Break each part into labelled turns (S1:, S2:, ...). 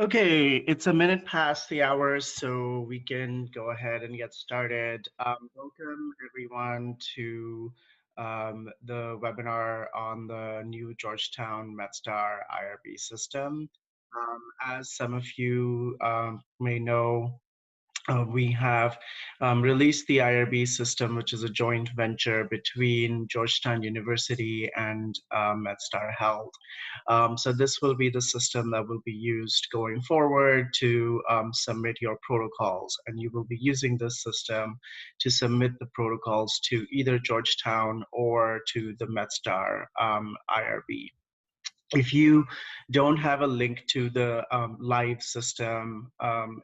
S1: Okay, it's a minute past the hour, so we can go ahead and get started. Welcome everyone to the webinar on the new Georgetown-MedStar IRB system. As some of you may know, we have released the IRB system, which is a joint venture between Georgetown University and MedStar Health. So this will be the system that will be used going forward to submit your protocols. And you will be using this system to submit the protocols to either Georgetown or to the MedStar IRB. If you don't have a link to the live system,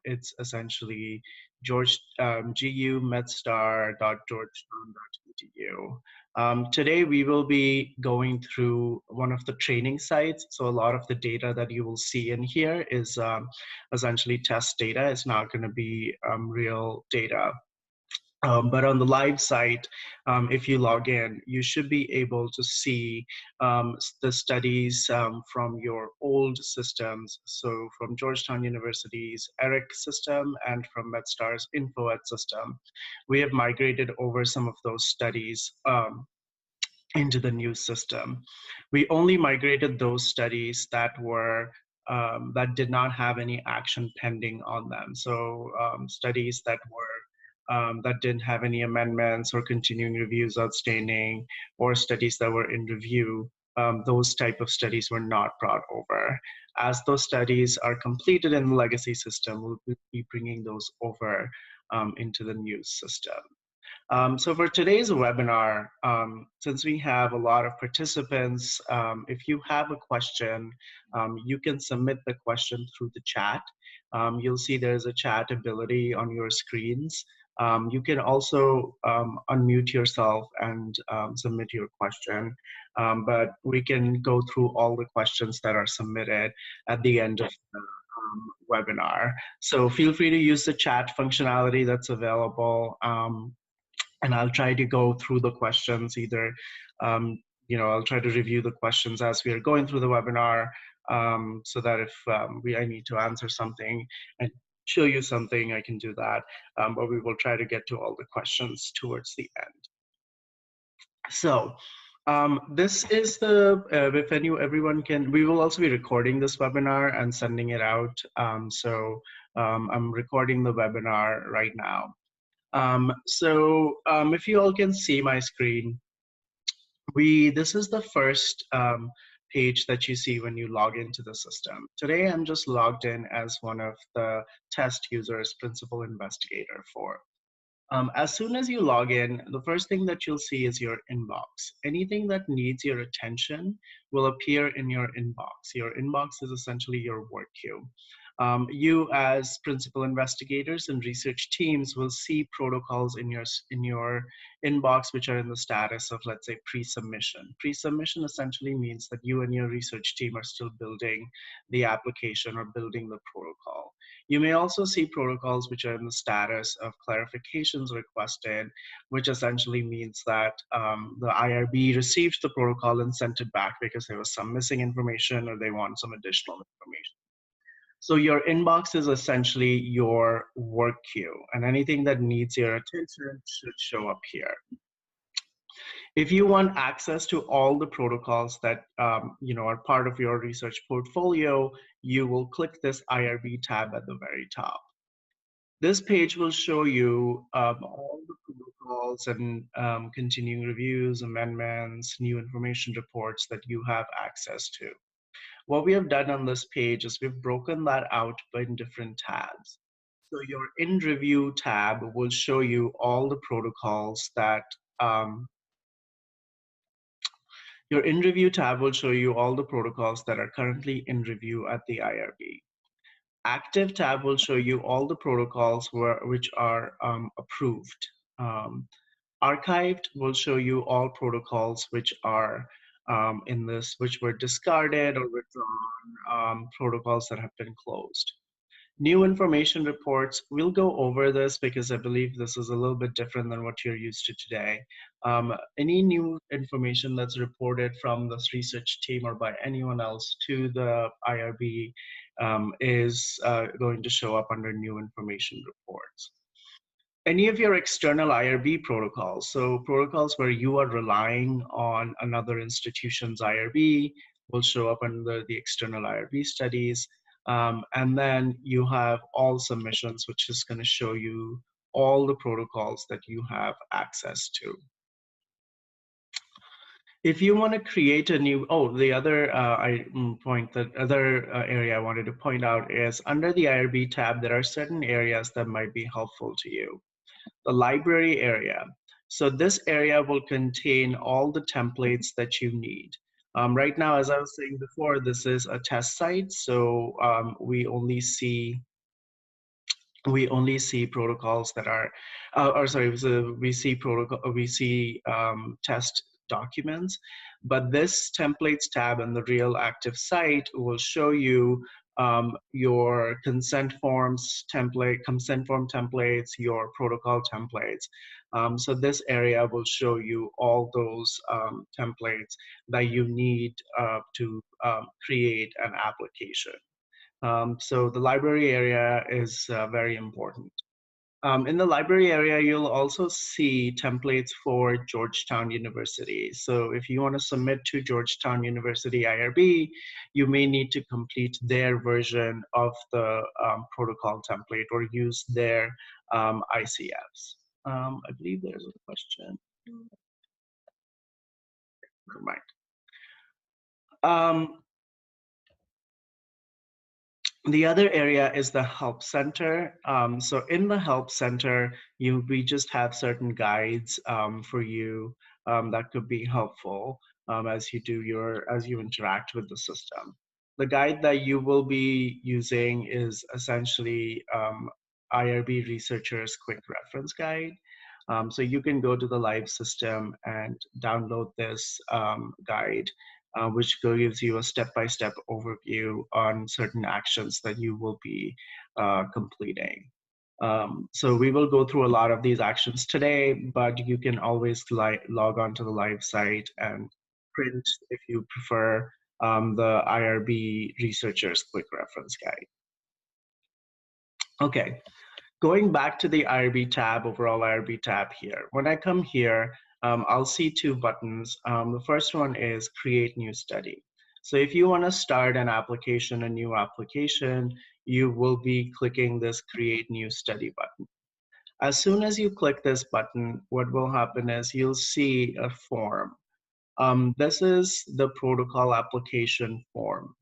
S1: it's essentially gumedstar.georgetown.edu. Today, we will be going through one of the training sites. So a lot of the data that you will see in here is essentially test data. It's not going to be real data. But on the live site, if you log in, you should be able to see the studies from your old systems. So from Georgetown University's ERIC system and from MedStar's InfoEd system. We have migrated over some of those studies into the new system. We only migrated those studies that were that did not have any action pending on them. So studies that were that didn't have any amendments or continuing reviews outstanding, or studies that were in review, those type of studies were not brought over. As those studies are completed in the legacy system, we'll be bringing those over into the new system. So for today's webinar, since we have a lot of participants, if you have a question, you can submit the question through the chat. You'll see there's a chat ability on your screens. You can also unmute yourself and submit your question, but we can go through all the questions that are submitted at the end of the webinar. So feel free to use the chat functionality that's available. And I'll try to go through the questions either, I'll try to review the questions as we are going through the webinar, so that if I need to answer something and show you something, I can do that. But we will try to get to all the questions towards the end. So this is the, if everyone can, we will also be recording this webinar and sending it out. I'm recording the webinar right now. If you all can see my screen, this is the first page that you see when you log into the system. Today, I'm just logged in as one of the test users, principal investigator for. As soon as you log in, the first thing that you'll see is your inbox. Anything that needs your attention will appear in your inbox. Your inbox is essentially your work queue. You as principal investigators and research teams will see protocols in your inbox which are in the status of, let's say, pre-submission. Pre-submission essentially means that you and your research team are still building the application or building the protocol. You may also see protocols which are in the status of clarifications requested, which essentially means that the IRB received the protocol and sent it back because there was some missing information or they want some additional information. So your inbox is essentially your work queue, and anything that needs your attention should show up here. If you want access to all the protocols that are part of your research portfolio, you will click this IRB tab at the very top. This page will show you all the protocols and continuing reviews, amendments, new information reports that you have access to. What we have done on this page is we've broken that out in different tabs. So your in review tab will show you all the protocols that your in review tab will show you all the protocols that are currently in review at the IRB. Active tab will show you all the protocols which are approved. Archived will show you all protocols which are which were discarded or withdrawn, protocols that have been closed. New information reports, we'll go over this because I believe this is a little bit different than what you're used to today. Any new information that's reported from this research team or by anyone else to the IRB is going to show up under new information reports. Any of your external IRB protocols, so protocols where you are relying on another institution's IRB, will show up under the external IRB studies. And then you have all submissions, which is going to show you all the protocols that you have access to. If you want to create a new, the other area I wanted to point out is under the IRB tab, there are certain areas that might be helpful to you. The library area. So this area will contain all the templates that you need. Right now, as I was saying before, this is a test site, so we only see protocols that are, so we see test documents, but this templates tab in the real active site will show you your consent form templates, your protocol templates. So this area will show you all those templates that you need to create an application. So the library area is very important. In the library area, you'll also see templates for Georgetown University. So if you want to submit to Georgetown University IRB, you may need to complete their version of the protocol template or use their ICFs. I believe there's a question. Never mind. The other area is the help center. So in the help center, we just have certain guides for you that could be helpful as you interact with the system. The guide that you will be using is essentially IRB Researcher's Quick Reference Guide. So you can go to the live system and download this guide, which gives you a step-by-step overview on certain actions that you will be completing. So we will go through a lot of these actions today, but you can always log on to the live site and print, if you prefer, the IRB Researcher's Quick Reference Guide. Okay, going back to the IRB tab, overall IRB tab here. When I come here, I'll see two buttons. The first one is Create New Study. So if you want to start an application, a new application, you will be clicking this Create New Study button. As soon as you click this button, what will happen is you'll see a form. This is the protocol application form.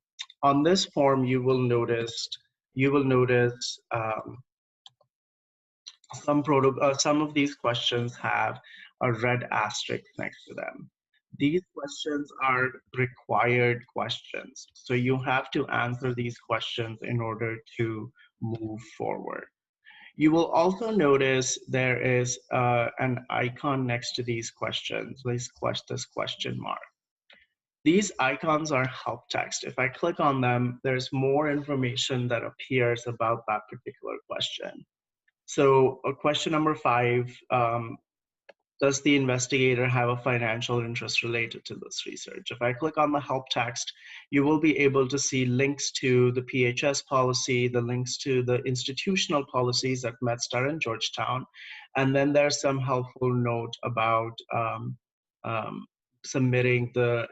S1: On this form, you will notice some of these questions have a red asterisk next to them. These questions are required questions. So you have to answer these questions in order to move forward. You will also notice there is an icon next to these questions, this question mark. These icons are help text. If I click on them, there's more information that appears about that particular question. So question number 5, does the investigator have a financial interest related to this research? If I click on the help text, you will be able to see links to the PHS policy, the links to the institutional policies at MedStar and Georgetown, and then there's some helpful note about submitting the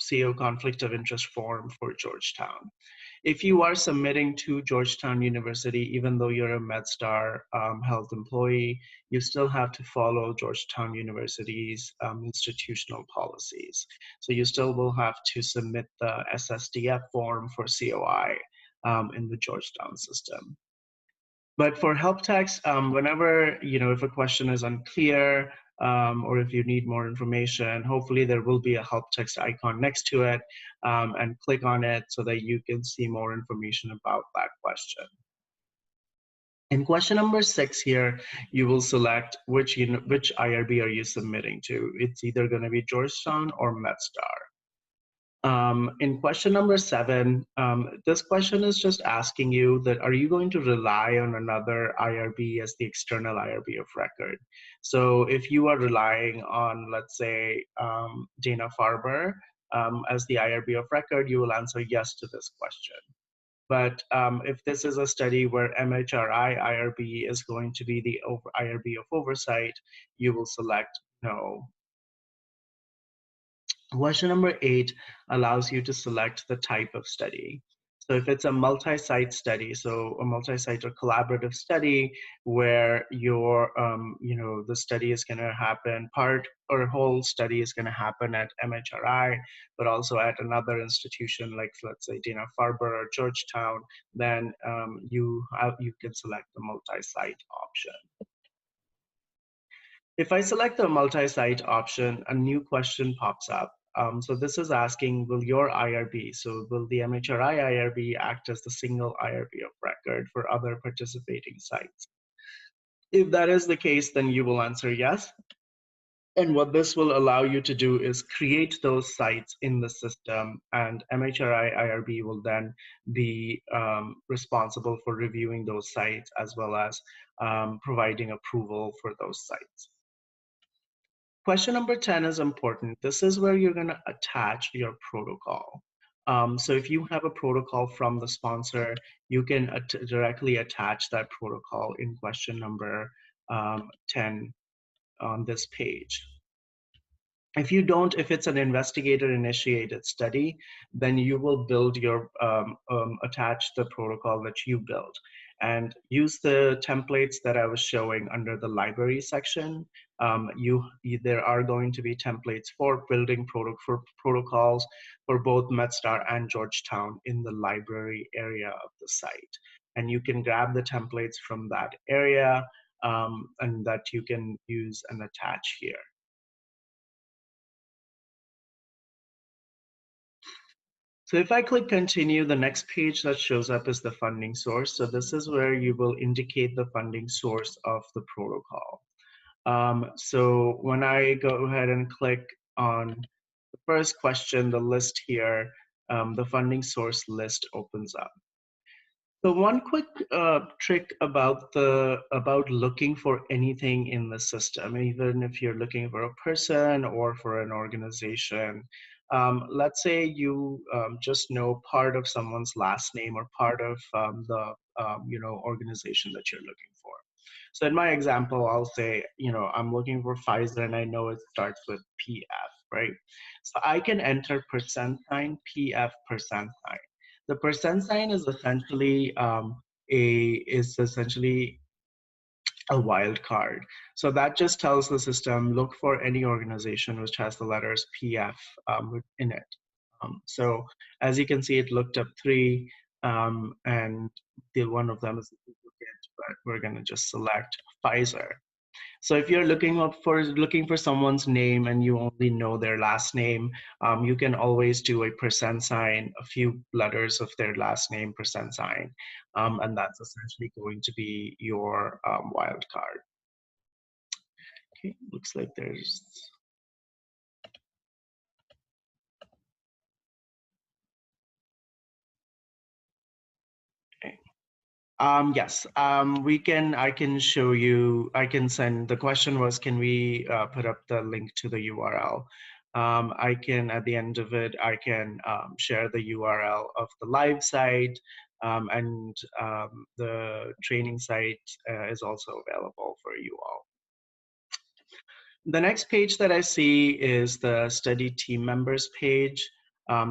S1: CO conflict of interest form for Georgetown. If you are submitting to Georgetown University, even though you're a MedStar health employee, you still have to follow Georgetown University's institutional policies. So you still will have to submit the SSDF form for COI in the Georgetown system. But for help text, whenever, if a question is unclear, or if you need more information, hopefully there will be a help text icon next to it, and click on it so that you can see more information about that question. In question number 6 here, you will select which IRB are you submitting to. It's either going to be Georgetown or MedStar. In question number 7, this question is just asking you that, are you going to rely on another IRB as the external IRB of record? So if you are relying on, let's say, Dana-Farber as the IRB of record, you will answer yes to this question. But if this is a study where MHRI IRB is going to be the IRB of oversight, you will select no. Question number 8 allows you to select the type of study. So if it's a multi-site study, so a multi-site or collaborative study where the study is going to happen, part or whole study is going to happen at MHRI, but also at another institution like, let's say, Dana-Farber or Georgetown, then you can select the multi-site option. If I select the multi-site option, a new question pops up. So this is asking, will your IRB, so will the MHRI IRB act as the single IRB of record for other participating sites? If that is the case, then you will answer yes. And what this will allow you to do is create those sites in the system, and MHRI IRB will then be responsible for reviewing those sites as well as providing approval for those sites. Question number 10 is important. This is where you're going to attach your protocol. So if you have a protocol from the sponsor, you can directly attach that protocol in question number 10 on this page. If you don't, if it's an investigator-initiated study, then you will build your, attach the protocol that you build and use the templates that I was showing under the library section. There are going to be templates for building protocols for both MedStar and Georgetown in the library area of the site. And you can grab the templates from that area and that you can use and attach here. So if I click continue, the next page that shows up is the funding source. So this is where you will indicate the funding source of the protocol. So when I go ahead and click on the first question, the list here, the funding source list opens up. So one quick trick about looking for anything in the system, even if you're looking for a person or for an organization, let's say you just know part of someone's last name or part of the organization that you're looking for. So in my example, I'll say, I'm looking for Pfizer and I know it starts with PF, right? So I can enter percent sign PF percent sign. The percent sign is essentially a wild card. So that just tells the system, look for any organization which has the letters PF in it. So as you can see, it looked up 3, and one of them is a duplicate, but we're going to just select Pfizer. So if you're looking for someone's name and you only know their last name, you can always do a percent sign, a few letters of their last name, percent sign, and that's essentially going to be your wild card. Okay, looks like there's. Okay. Yes, I can show you, I can send, the question was, can we put up the link to the URL? I can, at the end of it, I can share the URL of the live site, and the training site is also available for you all. The next page that I see is the study team members page.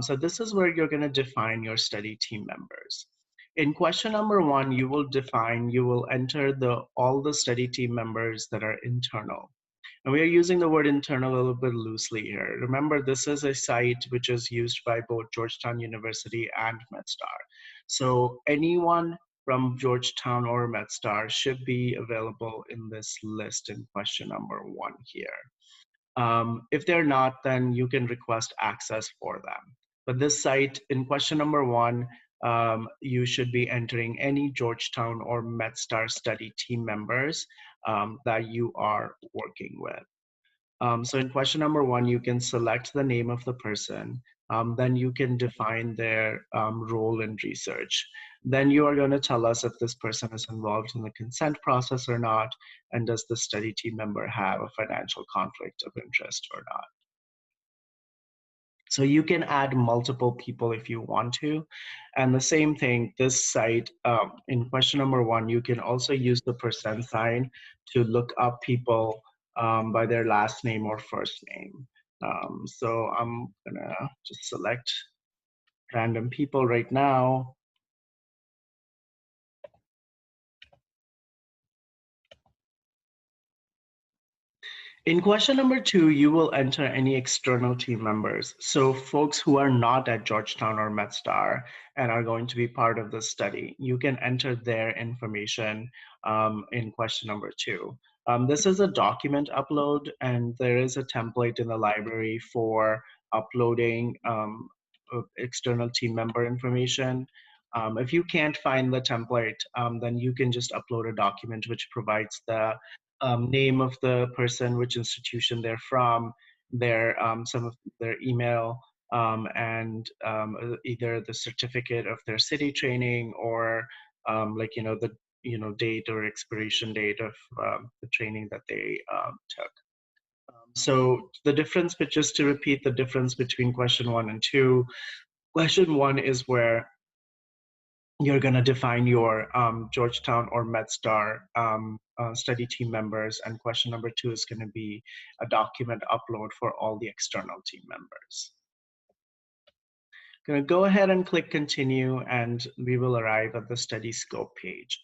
S1: So this is where you're going to define your study team members. In question number 1, you will enter all the study team members that are internal. And we are using the word internal a little bit loosely here. Remember, this is a site which is used by both Georgetown University and MedStar. So anyone from Georgetown or MedStar should be available in this list in question number 1 here. If they're not, then you can request access for them. But this site, in question number 1, you should be entering any Georgetown or MedStar study team members that you are working with. So in question number 1, you can select the name of the person. Then you can define their role in research. Then you are going to tell us if this person is involved in the consent process or not, and does the study team member have a financial conflict of interest or not. So you can add multiple people if you want to. And the same thing, this site, in question number 1, you can also use the percent sign to look up people by their last name or first name. So I'm gonna just select random people right now. In question number 2, you will enter any external team members. So folks who are not at Georgetown or MedStar and are going to be part of the study, you can enter their information in question number 2. This is a document upload, and there is a template in the library for uploading external team member information. If you can't find the template, then you can just upload a document which provides the name of the person, which institution they're from, their some of their email, and either the certificate of their city training or like the date or expiration date of the training that they took. So the difference, but just to repeat the difference between question 1 and 2, question 1 is where you're going to define your Georgetown or MedStar study team members, and question number 2 is going to be a document upload for all the external team members. Going to go ahead and click continue, and we will arrive at the study scope page.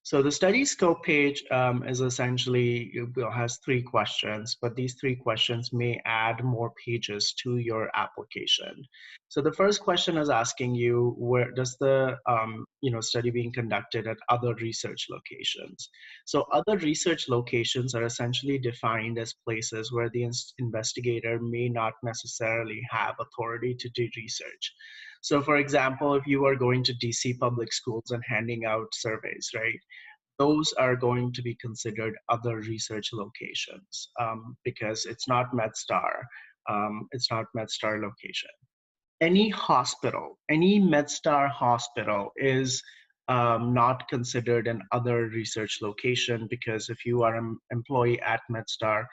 S1: So the study scope page is essentially, has 3 questions, but these 3 questions may add more pages to your application. So the first question is asking you, where does the study being conducted at other research locations? So other research locations are essentially defined as places where the investigator may not necessarily have authority to do research. So for example, if you are going to DC public schools and handing out surveys, right? Those are going to be considered other research locations because it's not MedStar. It's not MedStar location. Any hospital, any MedStar hospital is not considered an other research location, because if you are an employee at MedStar,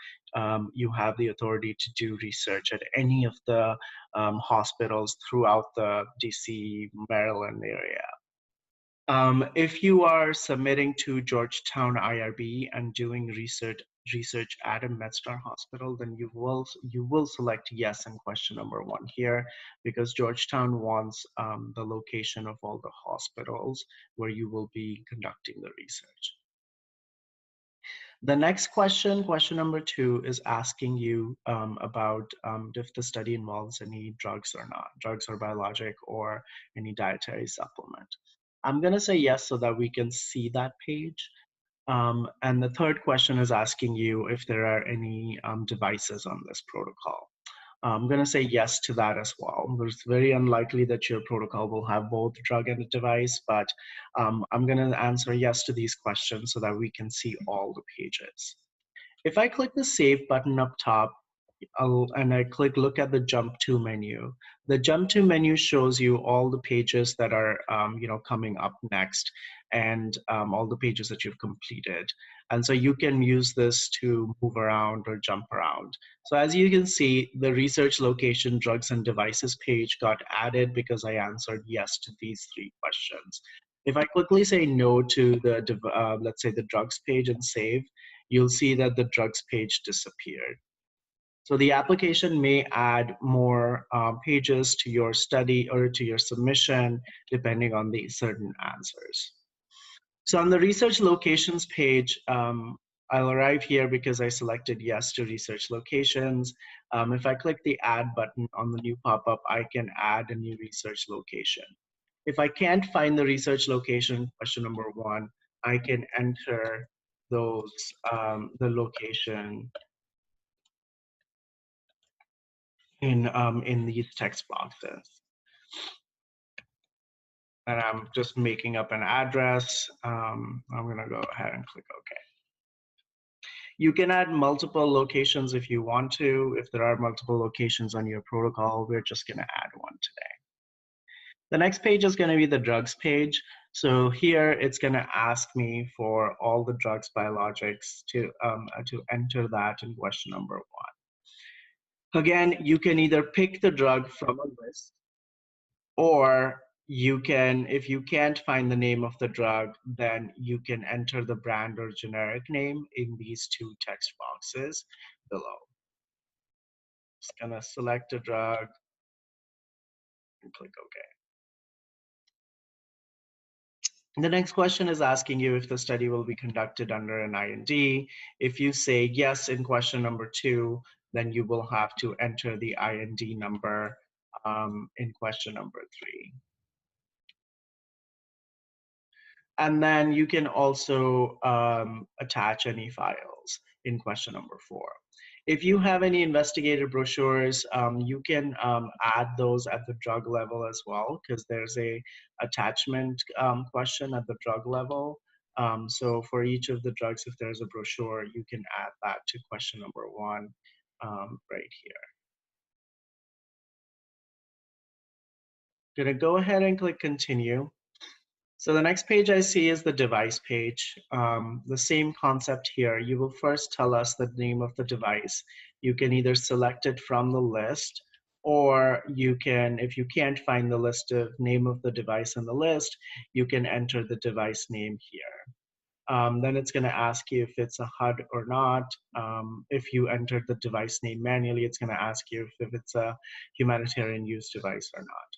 S1: you have the authority to do research at any of the hospitals throughout the DC, Maryland area. If you are submitting to Georgetown IRB and doing research at a MedStar hospital, then you will select yes in question number 1 here, because Georgetown wants the location of all the hospitals where you will be conducting the research. The next question, question number 2, is asking you about if the study involves any drugs or not, drugs or biologic or any dietary supplement. I'm going to say yes so that we can see that page. And the third question is asking you if there are any devices on this protocol. I'm going to say yes to that as well. It's very unlikely that your protocol will have both drug and a device, but I'm going to answer yes to these questions so that we can see all the pages. If I click the Save button up top, and I click look at the Jump To menu, the Jump To menu shows you all the pages that are coming up next, and all the pages that you've completed. And so you can use this to move around or jump around. So as you can see, the research location, drugs and devices page got added because I answered yes to these 3 questions. If I quickly say no to the, let's say the drugs page and save, you'll see that the drugs page disappeared. So the application may add more pages to your study or to your submission, depending on the certain answers. So on the research locations page, I'll arrive here because I selected yes to research locations. If I click the add button on the new pop-up, I can add a new research location. If I can't find the research location, question number 1, I can enter those, the location in these text boxes. And I'm just making up an address. I'm gonna go ahead and click OK. You can add multiple locations if you want to. If there are multiple locations on your protocol, we're just gonna add one today. The next page is gonna be the drugs page. So here it's gonna ask me for all the drugs, biologics to enter that in question number 1. Again, you can either pick the drug from a list, or you can, if you can't find the name of the drug, then you can enter the brand or generic name in these two text boxes below. Just gonna select a drug and click OK. The next question is asking you if the study will be conducted under an IND. If you say yes in question number 2, then you will have to enter the IND number in question number 3. And then you can also attach any files in question number 4. If you have any investigator brochures, you can add those at the drug level as well, because there's a attachment question at the drug level. So for each of the drugs, if there's a brochure, you can add that to question number 1 right here. Gonna go ahead and click continue. So the next page I see is the device page. The same concept here. You will first tell us the name of the device. You can either select it from the list, or you can, if you can't find the list of name of the device in the list, you can enter the device name here. Then it's going to ask you if it's a HUD or not. If you entered the device name manually, it's going to ask you if it's a humanitarian use device or not.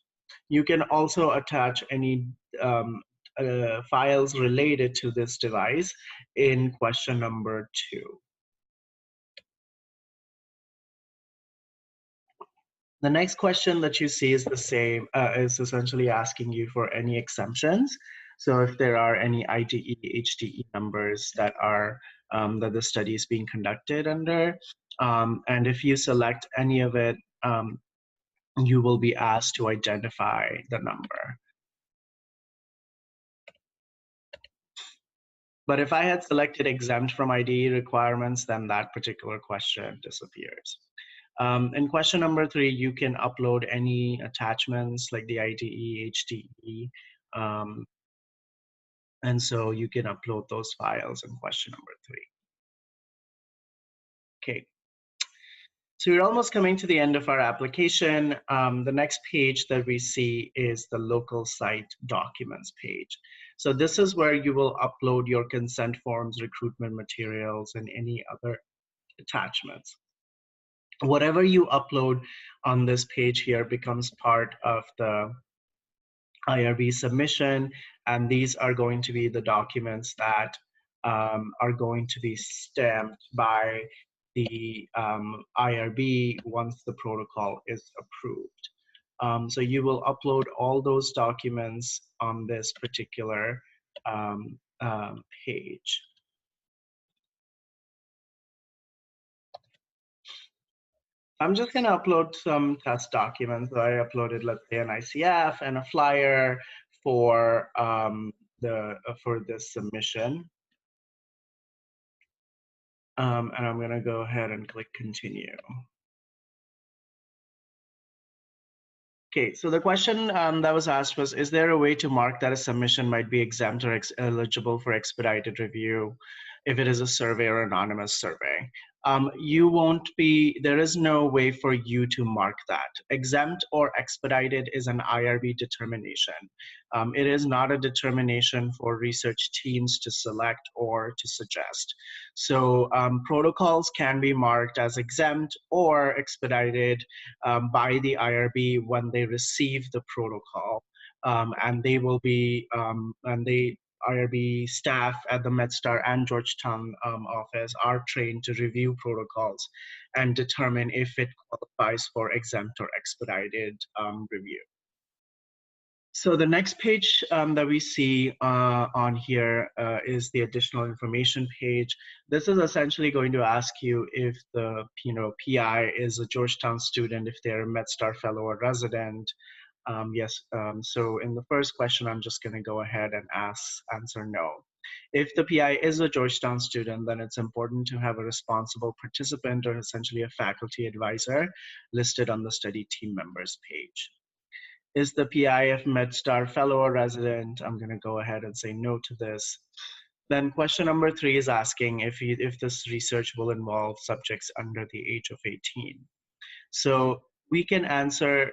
S1: You can also attach any files related to this device in question number 2. The next question that you see is the same, is essentially asking you for any exemptions. So if there are any IDE, HDE numbers that are that the study is being conducted under, and if you select any of it, you will be asked to identify the number. But if I had selected exempt from IDE requirements, then that particular question disappears. In question number 3, you can upload any attachments like the IDE, HDE, and so you can upload those files in question number 3. Okay. So we're almost coming to the end of our application. The next page that we see is the local site documents page. So this is where you will upload your consent forms, recruitment materials, and any other attachments. Whatever you upload on this page here becomes part of the IRB submission, and these are going to be the documents that are going to be stamped by the IRB once the protocol is approved. So you will upload all those documents on this particular page. I'm just going to upload some test documents. So I uploaded, let's say, an ICF and a flyer for this submission. And I'm going to go ahead and click continue. Okay, so the question that was asked was, is there a way to mark that a submission might be exempt or eligible for expedited review if it is a survey or anonymous survey? You won't be, there is no way for you to mark that. Exempt or expedited is an IRB determination. It is not a determination for research teams to select or to suggest. So protocols can be marked as exempt or expedited by the IRB when they receive the protocol. And they will be, IRB staff at the MedStar and Georgetown office are trained to review protocols and determine if it qualifies for exempt or expedited review. So the next page that we see on here is the additional information page. This is essentially going to ask you if the PI is a Georgetown student, if they're a MedStar fellow or resident. Yes, so in the first question, I'm just going to go ahead and answer no. If the PI is a Georgetown student, then it's important to have a responsible participant or essentially a faculty advisor listed on the study team members page. Is the PI a MedStar fellow or resident? I'm going to go ahead and say no to this. Then question number 3 is asking if this research will involve subjects under the age of 18. So we can answer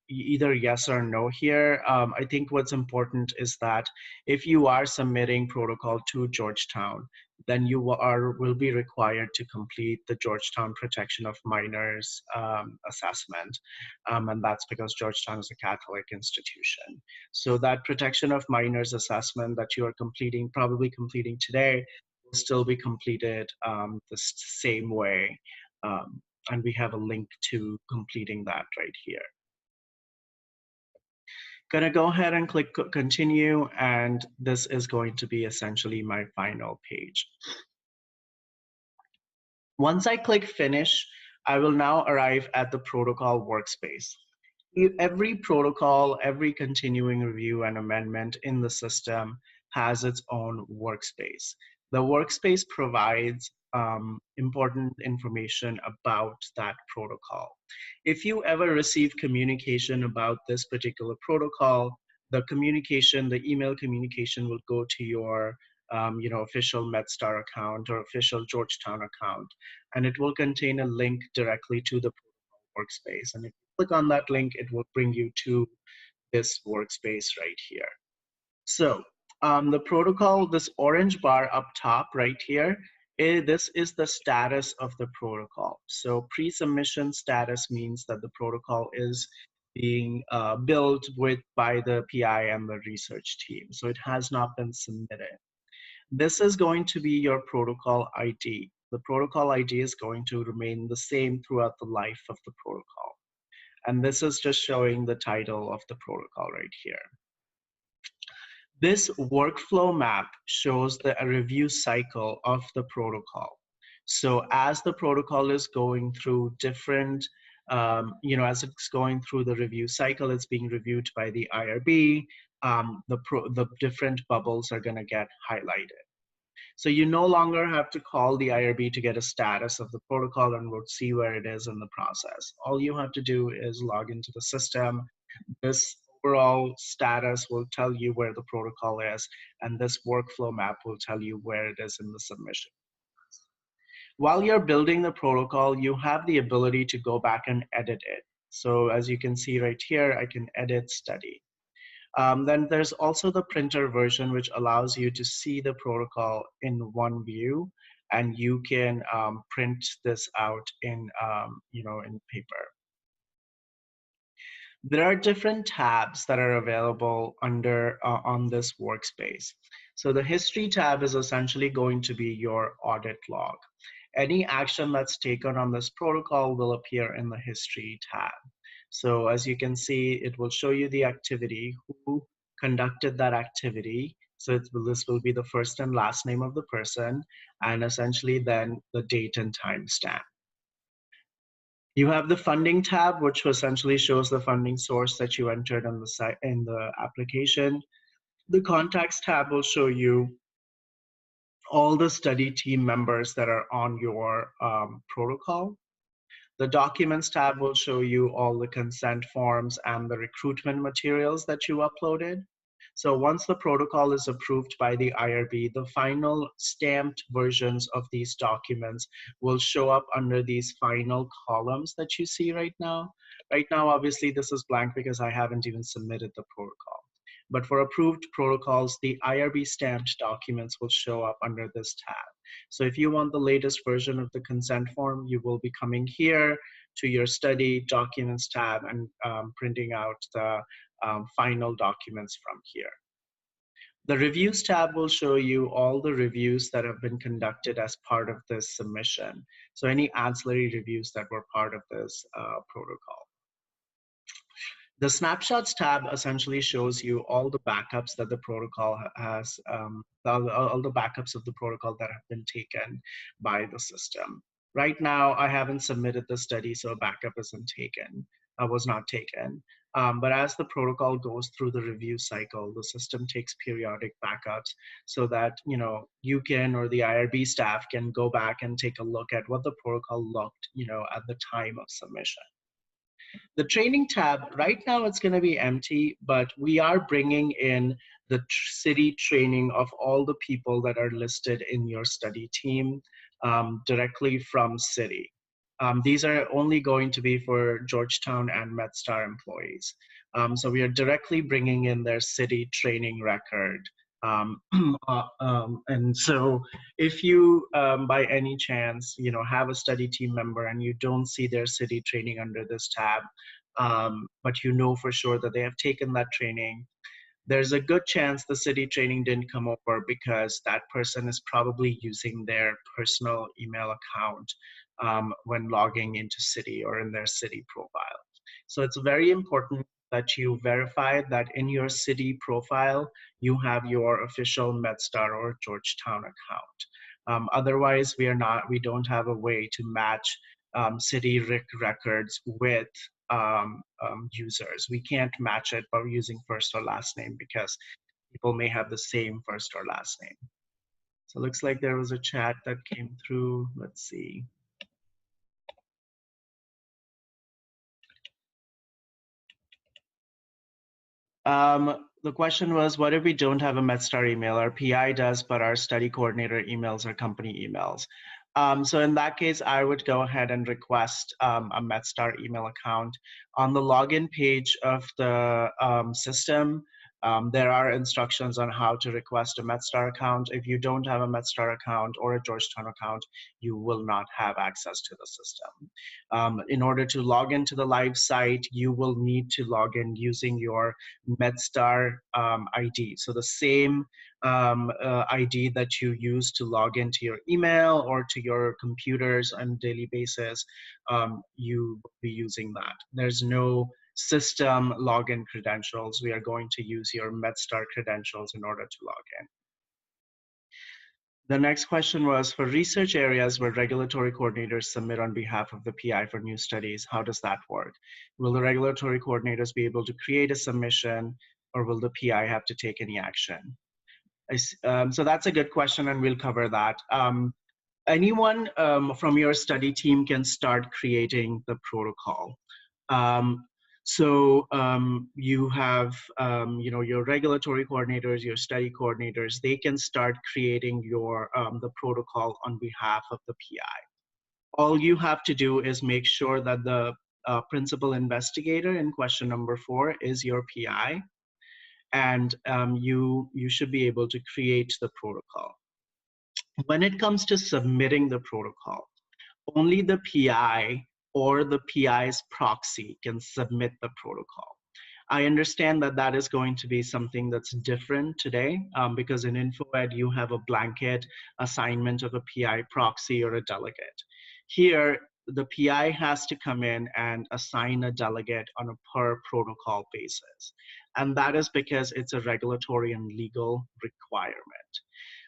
S1: either yes or no here. I think what's important is that if you are submitting protocol to Georgetown, then you will be required to complete the Georgetown Protection of Minors assessment. And that's because Georgetown is a Catholic institution. So that Protection of Minors assessment that you are probably completing today, will still be completed the same way. And we have a link to completing that right here. Gonna go ahead and click continue, and this is going to be essentially my final page. Once I click finish, I will now arrive at the protocol workspace. Every protocol, every continuing review and amendment in the system has its own workspace. The workspace provides important information about that protocol. If you ever receive communication about this particular protocol, the email communication will go to your official MedStar account or official Georgetown account, and it will contain a link directly to the workspace. And if you click on that link, it will bring you to this workspace right here. So the protocol, this orange bar up top right here, this is the status of the protocol. So pre-submission status means that the protocol is being built by the PI and the research team. So it has not been submitted. This is going to be your protocol ID. The protocol ID is going to remain the same throughout the life of the protocol. And this is just showing the title of the protocol right here. This workflow map shows the review cycle of the protocol. So as the protocol is going through different, as it's going through the review cycle, it's being reviewed by the IRB, the different bubbles are going to get highlighted. So you no longer have to call the IRB to get a status of the protocol and we'll see where it is in the process. All you have to do is log into the system. This overall status will tell you where the protocol is, and this workflow map will tell you where it is in the submission. While you're building the protocol, you have the ability to go back and edit it. So as you can see right here, I can edit study. Then there's also the printer version, which allows you to see the protocol in one view, and you can print this out in paper. There are different tabs that are available on this workspace. So the history tab is essentially going to be your audit log. Any action that's taken on this protocol will appear in the history tab. So as you can see, it will show you the activity, who conducted that activity. So this will be the first and last name of the person, and essentially then the date and time stamp. You have the funding tab, which essentially shows the funding source that you entered on the site in the application. The contacts tab will show you all the study team members that are on your protocol. The Documents tab will show you all the consent forms and the recruitment materials that you uploaded. So once the protocol is approved by the IRB, the final stamped versions of these documents will show up under these final columns that you see right now. Right now, obviously, this is blank because I haven't even submitted the protocol. But for approved protocols, the IRB stamped documents will show up under this tab. So if you want the latest version of the consent form, you will be coming here to your study documents tab and printing out the final documents from here. The reviews tab will show you all the reviews that have been conducted as part of this submission. So any ancillary reviews that were part of this protocol. The snapshots tab essentially shows you all the backups that the protocol has, all the backups of the protocol that have been taken by the system. Right now, I haven't submitted the study, so a backup isn't taken, was not taken. But as the protocol goes through the review cycle, the system takes periodic backups so that you can, or the IRB staff can go back and take a look at what the protocol looked at the time of submission. The training tab, right now it's going to be empty, but we are bringing in the city training of all the people that are listed in your study team directly from city. These are only going to be for Georgetown and MedStar employees. So we are directly bringing in their city training record. Um, and so if you, by any chance, have a study team member and you don't see their city training under this tab, but you know for sure that they have taken that training, there's a good chance the city training didn't come over because that person is probably using their personal email account when logging into city or in their city profile. So it's very important that you verify that in your city profile, you have your official MedStar or Georgetown account. Otherwise, we don't have a way to match city records with users. We can't match it by using first or last name because people may have the same first or last name. So it looks like there was a chat that came through. Let's see. The question was, what if we don't have a MedStar email? Our PI does, but our study coordinator emails are company emails. So in that case, I would go ahead and request a MedStar email account. On the login page of the system, there are instructions on how to request a MedStar account. If you don't have a MedStar account or a Georgetown account, you will not have access to the system. In order to log into the live site, you will need to log in using your MedStar ID. So the same ID that you use to log into your email or to your computers on a daily basis, you will be using that. There's no system login credentials. We are going to use your MedStar credentials in order to log in. The next question was, for research areas where regulatory coordinators submit on behalf of the PI for new studies, how does that work? Will the regulatory coordinators be able to create a submission, or will the PI have to take any action? So that's a good question, and we'll cover that. Anyone from your study team can start creating the protocol. You have, your regulatory coordinators, your study coordinators, they can start creating your the protocol on behalf of the PI. All you have to do is make sure that the principal investigator in question number 4 is your PI, and you should be able to create the protocol. When it comes to submitting the protocol, only the PI or the PI's proxy can submit the protocol. I understand that that is going to be something that's different today because in InfoEd you have a blanket assignment of a PI proxy or a delegate. Here, the PI has to come in and assign a delegate on a per protocol basis. And that is because it's a regulatory and legal requirement.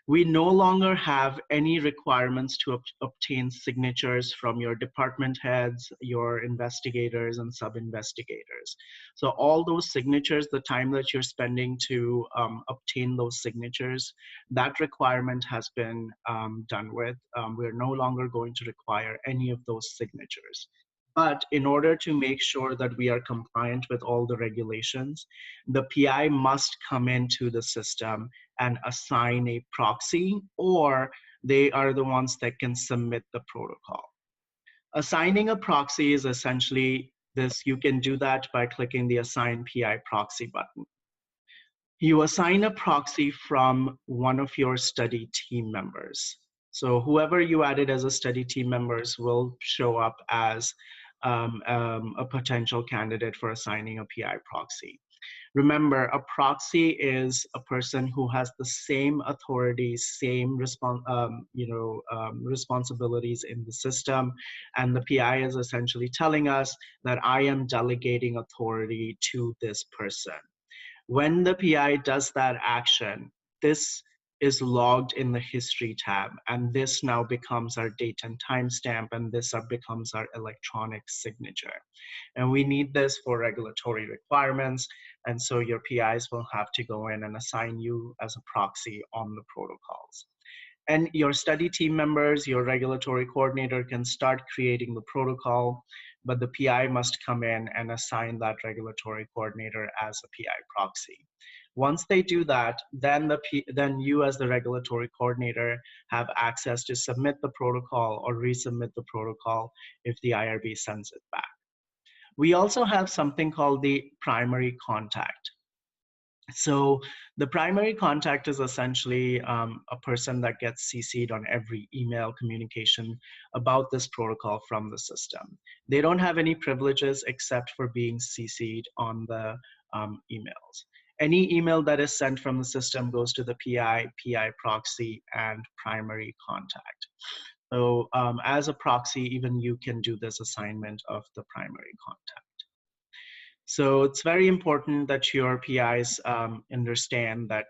S1: We no longer have any requirements to obtain signatures from your department heads, your investigators, and sub-investigators. So all those signatures, the time that you're spending to obtain those signatures, that requirement has been done with. We're no longer going to require any of those signatures. But in order to make sure that we are compliant with all the regulations, the PI must come into the system and assign a proxy, or they are the ones that can submit the protocol. Assigning a proxy is essentially this. You can do that by clicking the Assign PI Proxy button. You assign a proxy from one of your study team members. So whoever you added as a study team members will show up as a potential candidate for assigning a PI proxy. Remember, a proxy is a person who has the same authority, same responsibilities in the system, and the PI is essentially telling us that I am delegating authority to this person. When the PI does that action, this is logged in the history tab, and this now becomes our date and timestamp, and this becomes our electronic signature. And we need this for regulatory requirements, and so your PIs will have to go in and assign you as a proxy on the protocols. And your study team members, your regulatory coordinator can start creating the protocol. but the PI must come in and assign that regulatory coordinator as a PI proxy. Once they do that, then you as the regulatory coordinator have access to submit the protocol or resubmit the protocol if the IRB sends it back. We also have something called the primary contact. So the primary contact is essentially a person that gets CC'd on every email communication about this protocol from the system. They don't have any privileges except for being CC'd on the emails. Any email that is sent from the system goes to the PI proxy, and primary contact. So as a proxy, even you can do this assignment of the primary contact. So it's very important that your PIs understand that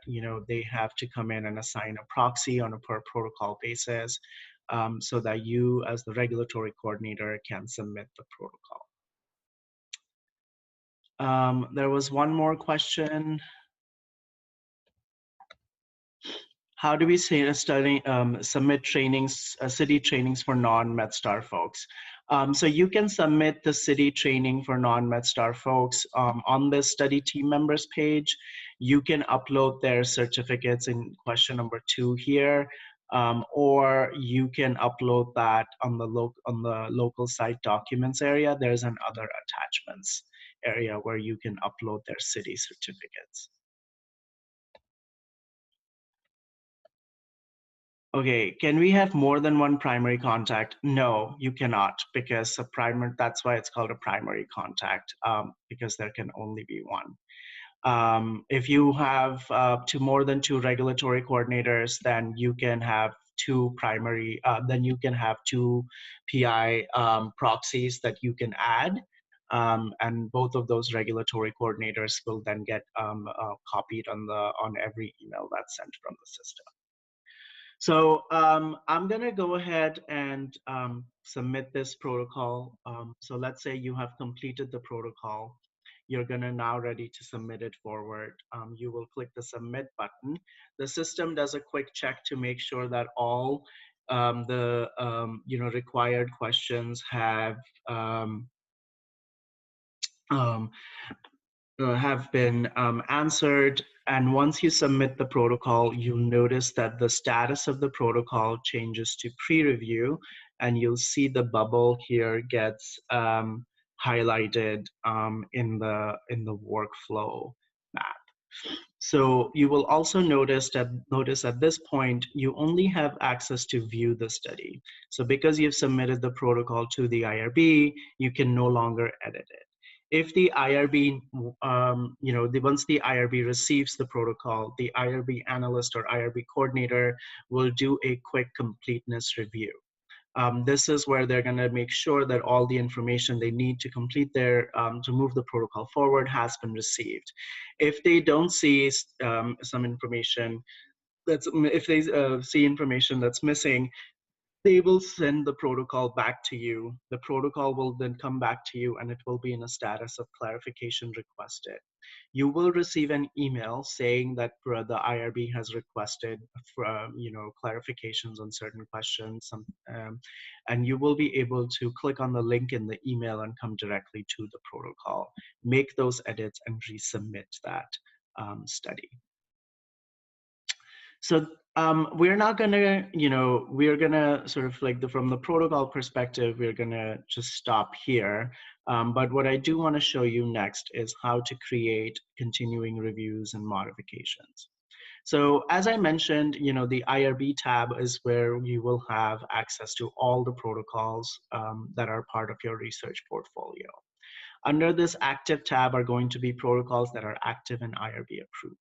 S1: they have to come in and assign a proxy on a per protocol basis, so that you as the regulatory coordinator can submit the protocol. There was one more question. How do we submit trainings, city trainings for non-MedStar folks? So you can submit the city training for non-MedStar folks on the study team members page. You can upload their certificates in question number 2 here, or you can upload that on the local site documents area. There's an other attachments area where you can upload their city certificates. Okay, can we have more than one primary contact? No, you cannot, because that's why it's called a primary contact, because there can only be one. If you have more than 2 regulatory coordinators, then you can have 2 primary, then you can have 2 PI proxies that you can add. And both of those regulatory coordinators will then get copied on every email that's sent from the system. So I'm going to go ahead and submit this protocol. So let's say you have completed the protocol. You're going to now ready to submit it forward. You will click the submit button. The system does a quick check to make sure that all the required questions have been answered. And once you submit the protocol, you'll notice that the status of the protocol changes to pre-review, and you'll see the bubble here gets highlighted in the workflow map. So you will also notice at this point, you only have access to view the study. So because you've submitted the protocol to the IRB, you can no longer edit it. If the IRB, once the IRB receives the protocol, the IRB analyst or IRB coordinator will do a quick completeness review. This is where they're going to make sure that all the information they need to complete to move the protocol forward has been received. If they don't see some information, if they see information that's missing, they will send the protocol back to you. The protocol will then come back to you, and it will be in a status of clarification requested. You will receive an email saying that the IRB has requested clarifications on certain questions, and you will be able to click on the link in the email and come directly to the protocol, make those edits, and resubmit that study. So we're not gonna, we're gonna sort of from the protocol perspective, we're gonna just stop here. But what I do want to show you next is how to create continuing reviews and modifications. So as I mentioned, the IRB tab is where you will have access to all the protocols that are part of your research portfolio. Under this active tab are going to be protocols that are active and IRB approved.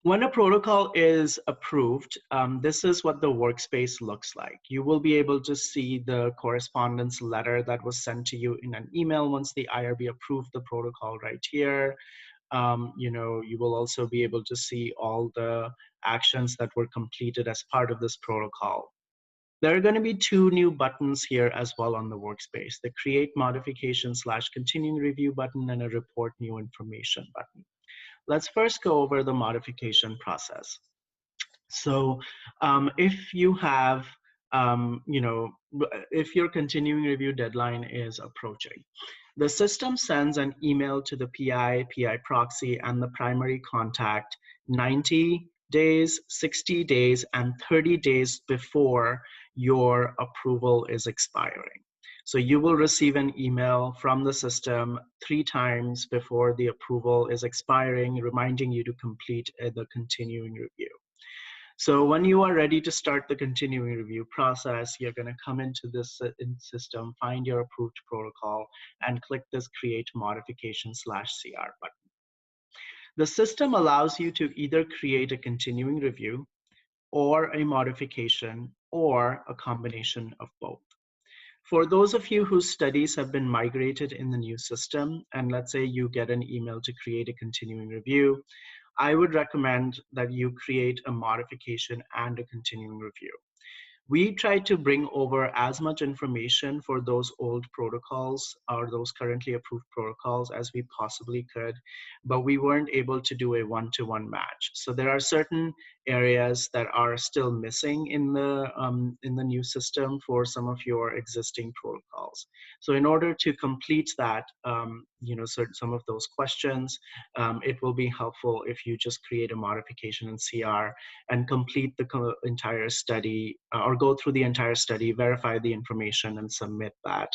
S1: When a protocol is approved, this is what the workspace looks like. You will be able to see the correspondence letter that was sent to you in an email once the IRB approved the protocol right here. You will also be able to see all the actions that were completed as part of this protocol. There are going to be 2 new buttons here as well on the workspace: the Create Modification / Continuing Review button and a Report New Information button. Let's first go over the modification process. So if you have if your continuing review deadline is approaching. The system sends an email to the PI proxy, and the primary contact 90 days, 60 days, and 30 days before your approval is expiring. So you will receive an email from the system 3 times before the approval is expiring, reminding you to complete the continuing review. So when you are ready to start the continuing review process, you're going to come into this system, find your approved protocol, and click this Create Modification/CR button. The system allows you to either create a continuing review or a modification or a combination of both. For those of you whose studies have been migrated in the new system, and let's say you get an email to create a continuing review, I would recommend that you create a modification and a continuing review. We tried to bring over as much information for those old protocols or those currently approved protocols as we possibly could, but we weren't able to do a one-to-one match. So there are certain areas that are still missing in the new system for some of your existing protocols. So in order to complete that, some of those questions, it will be helpful if you just create a modification in CR and complete the entire study, or go through the entire study, verify the information, and submit that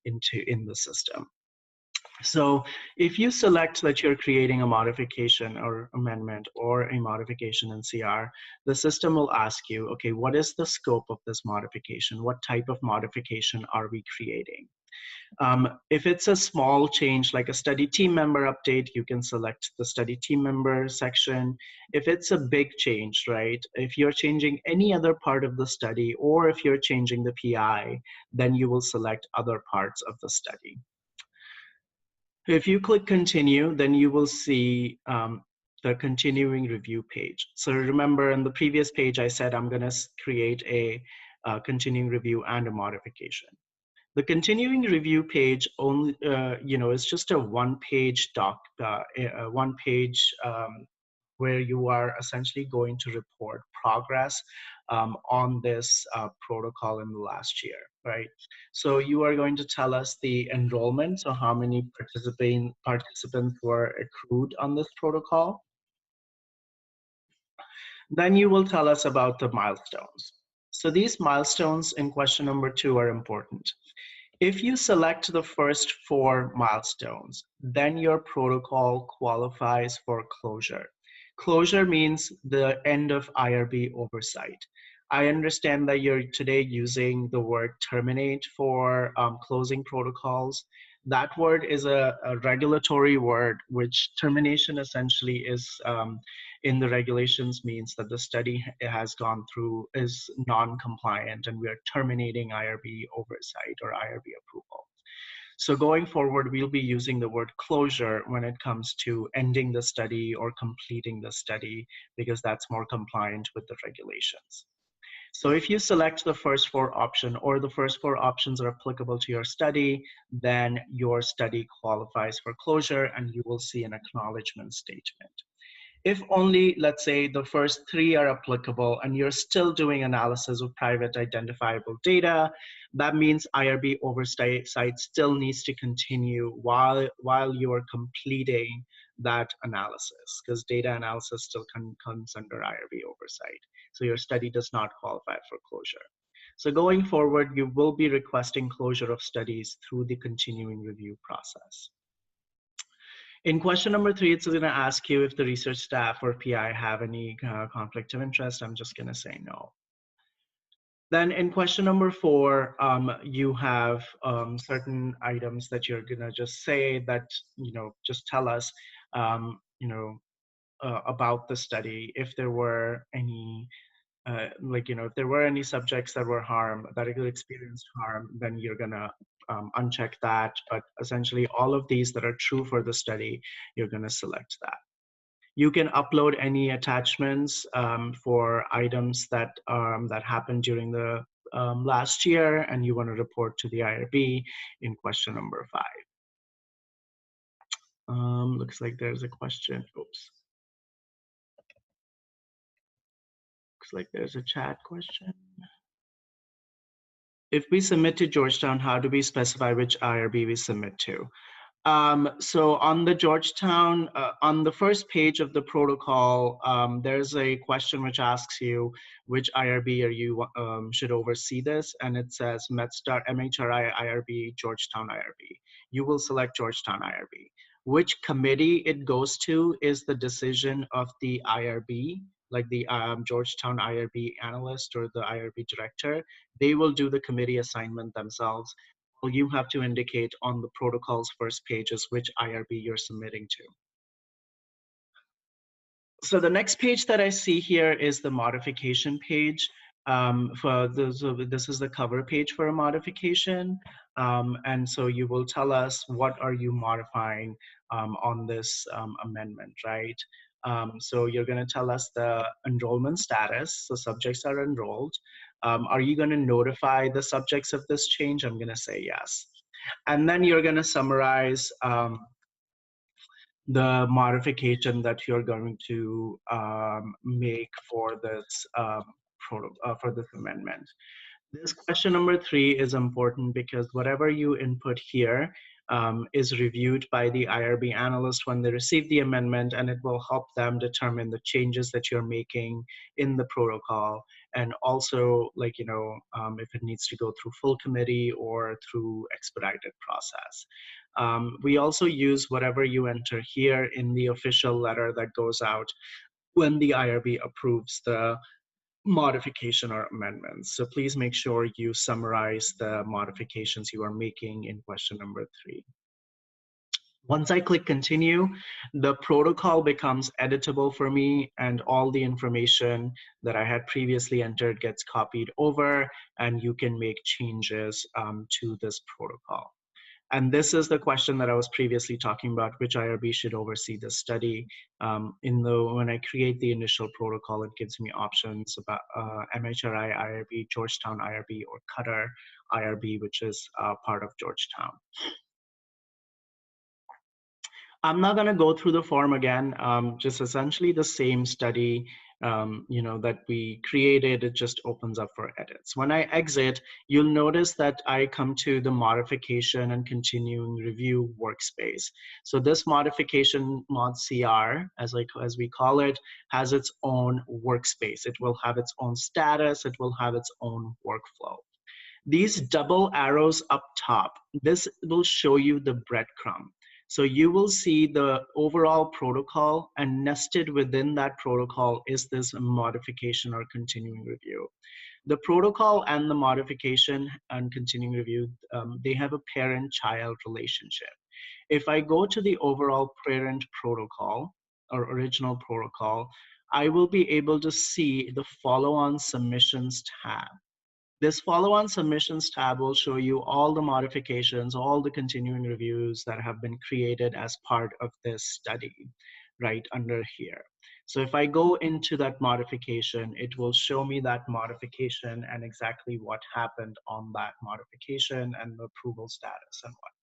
S1: in the system. So if you select that you're creating a modification or amendment or a modification in CR, the system will ask you, okay, what is the scope of this modification? What type of modification are we creating? If it's a small change, like a study team member update, you can select the study team member section. If it's a big change, right? If you're changing any other part of the study, or if you're changing the PI, then you will select other parts of the study. If you click continue, then you will see the continuing review page. So remember, in the previous page, I said I'm going to create a continuing review and a modification. The continuing review page only, is just a one-page doc, where you are essentially going to report progress on this protocol in the last year, right? So you are going to tell us the enrollment, so how many participants were accrued on this protocol. Then you will tell us about the milestones. So these milestones in question number 2 are important. If you select the first 4 milestones, then your protocol qualifies for closure. Closure means the end of IRB oversight. I understand that you're today using the word terminate for closing protocols. That word is a regulatory word, which termination essentially is in the regulations means that the study has gone through is non-compliant and we are terminating IRB oversight or IRB approval. So going forward, we'll be using the word closure when it comes to ending the study or completing the study, because that's more compliant with the regulations. So if you select the first 4 options, or the first 4 options are applicable to your study, then your study qualifies for closure and you will see an acknowledgement statement. If only, let's say, the first 3 are applicable and you're still doing analysis of private identifiable data, that means IRB oversight still needs to continue while you are completing that analysis, because data analysis still comes under IRB oversight. So your study does not qualify for closure. So going forward, you will be requesting closure of studies through the continuing review process. In question number 3, it's going to ask you if the research staff or PI have any conflict of interest. I'm just going to say no. Then in question number 4, you have certain items that you're going to just say that, just tell us, about the study. If there were any if there were any subjects that were harmed, that experienced harm, then you're gonna uncheck that. But essentially, all of these that are true for the study, you're gonna select that. You can upload any attachments for items that happened during the last year, and you want to report to the IRB in question number 5. Looks like there's a question. Oops. Looks like there's a chat question. If we submit to Georgetown, how do we specify which IRB we submit to? So on the Georgetown, on the first page of the protocol, there's a question which asks you which IRB are you should oversee this, and it says MedStar, MHRI IRB, Georgetown IRB. You will select Georgetown IRB. Which committee it goes to is the decision of the IRB, like the Georgetown IRB analyst or the IRB director. They will do the committee assignment themselves. All you have to indicate on the protocol's first page is which IRB you're submitting to. So the next page that I see here is the modification page. So this is the cover page for a modification. And so you will tell us what are you modifying on this amendment, right? So you're going to tell us the enrollment status. So subjects are enrolled. Are you going to notify the subjects of this change? I'm going to say yes. And then you're going to summarize the modification that you're going to make for this for this amendment. This question number 3 is important because whatever you input here is reviewed by the IRB analyst when they receive the amendment, and it will help them determine the changes that you're making in the protocol, and also, like, if it needs to go through full committee or through expedited process. We also use whatever you enter here in the official letter that goes out when the IRB approves the modification or amendments. So please make sure you summarize the modifications you are making in question number 3. Once I click continue, the protocol becomes editable for me, and all the information that I had previously entered gets copied over, and you can make changes to this protocol. And this is the question that I was previously talking about, which IRB should oversee the study. When I create the initial protocol, it gives me options about MHRI IRB, Georgetown IRB, or Qatar IRB, which is part of Georgetown. I'm not going to go through the form again, just essentially the same study that we created. It just opens up for edits. When I exit, you'll notice that I come to the modification and continuing review workspace. So this modification mod CR, as we call it, has its own workspace. It will have its own status. It will have its own workflow. These double arrows up top, this will show you the breadcrumb. So you will see the overall protocol, and nested within that protocol is this modification or continuing review. The protocol and the modification and continuing review, they have a parent-child relationship. If I go to the overall parent protocol or original protocol, I will be able to see the follow-on submissions tab. This follow-on submissions tab will show you all the modifications, all the continuing reviews that have been created as part of this study, right under here. So if I go into that modification, it will show me that modification and exactly what happened on that modification and the approval status and what.